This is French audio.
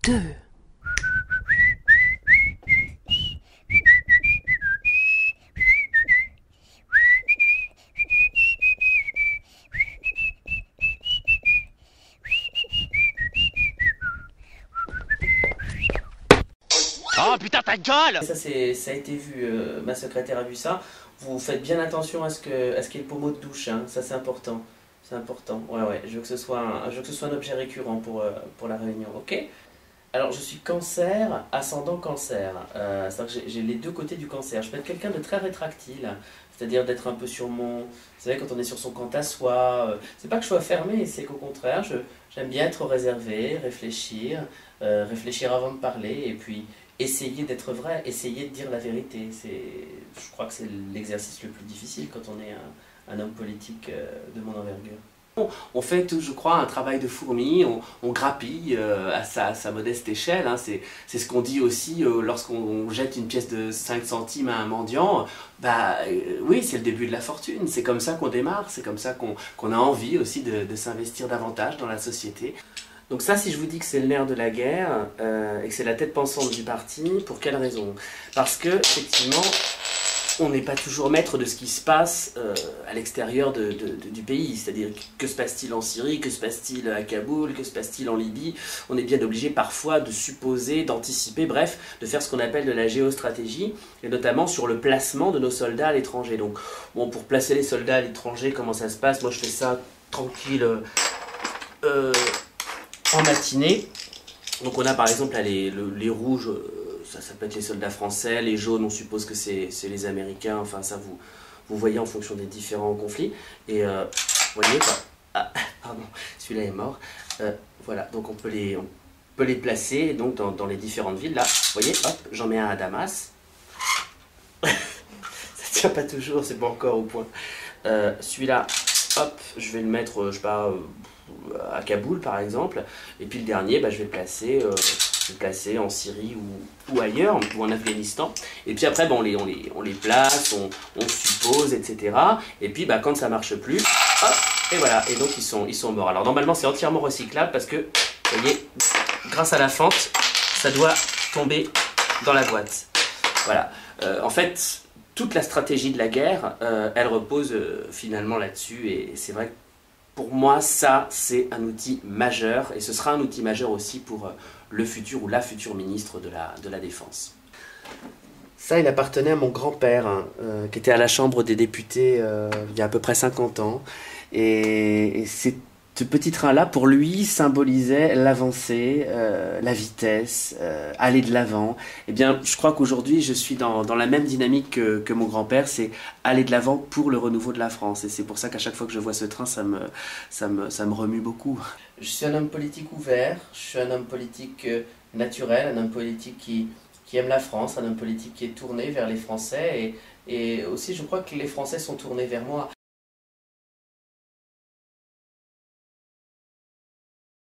2. Oh putain ta gueule! Ça a été vu, ma secrétaire a vu ça. Vous faites bien attention à ce qu'il y ait le pommeau de douche, hein. Ça c'est important. C'est important. Ouais, je veux que ce soit un objet récurrent pour la réunion, ok? Alors je suis cancer, ascendant cancer. C'est-à-dire que j'ai les deux côtés du cancer. Je peux être quelqu'un de très rétractile, c'est-à-dire d'être un peu sur mon... Vous savez, quand on est sur son compte à soi, c'est pas que je sois fermé, c'est qu'au contraire, j'aime bien être réservé, réfléchir avant de parler, et puis essayer d'être vrai, essayer de dire la vérité. Je crois que c'est l'exercice le plus difficile quand on est un homme politique de mon envergure. On fait, je crois, un travail de fourmi, on grappille à sa modeste échelle, hein. C'est ce qu'on dit aussi lorsqu'on jette une pièce de 5 centimes à un mendiant. Oui, c'est le début de la fortune, c'est comme ça qu'on démarre, c'est comme ça qu'on a envie aussi de s'investir davantage dans la société. Donc ça, si je vous dis que c'est le nerf de la guerre et que c'est la tête pensante du parti, pour quelle raison? Parce que, effectivement, on n'est pas toujours maître de ce qui se passe à l'extérieur du pays. C'est-à-dire, que se passe-t-il en Syrie, que se passe-t-il à Kaboul, que se passe-t-il en Libye? On est bien obligé parfois de supposer, d'anticiper, bref, de faire ce qu'on appelle de la géostratégie, et notamment sur le placement de nos soldats à l'étranger. Donc, bon, pour placer les soldats à l'étranger, comment ça se passe? Moi, je fais ça tranquille en matinée. Donc, on a par exemple là, les rouges... Ça peut être les soldats français, les jaunes, on suppose que c'est les Américains, enfin ça vous voyez en fonction des différents conflits. Et vous voyez quoi? Ah, pardon, celui-là est mort. Voilà, donc on peut les placer donc, dans les différentes villes. Là, vous voyez, hop, j'en mets un à Damas. Ça tient pas toujours, c'est pas encore au point. Celui-là, hop, je vais le mettre, je sais pas, à Kaboul par exemple. Et puis le dernier, je vais le placer en Syrie ou ailleurs, ou en Afghanistan. Et puis après, on les place, on suppose, etc. Et puis quand ça marche plus, hop, et voilà. Et donc ils sont morts. Alors normalement c'est entièrement recyclable parce que, vous voyez, grâce à la fente, ça doit tomber dans la boîte. Voilà. En fait, toute la stratégie de la guerre, elle repose finalement là-dessus. Et c'est vrai que pour moi, ça, c'est un outil majeur, et ce sera un outil majeur aussi pour le futur ou la future ministre de la Défense. Ça, il appartenait à mon grand-père, hein, qui était à la Chambre des députés il y a à peu près 50 ans. Et ce petit train-là, pour lui, symbolisait l'avancée, la vitesse, aller de l'avant. Eh bien, je crois qu'aujourd'hui, je suis dans la même dynamique que mon grand-père, c'est aller de l'avant pour le renouveau de la France. Et c'est pour ça qu'à chaque fois que je vois ce train, ça me remue beaucoup. Je suis un homme politique ouvert, je suis un homme politique naturel, un homme politique qui aime la France, un homme politique qui est tourné vers les Français. Et aussi, je crois que les Français sont tournés vers moi.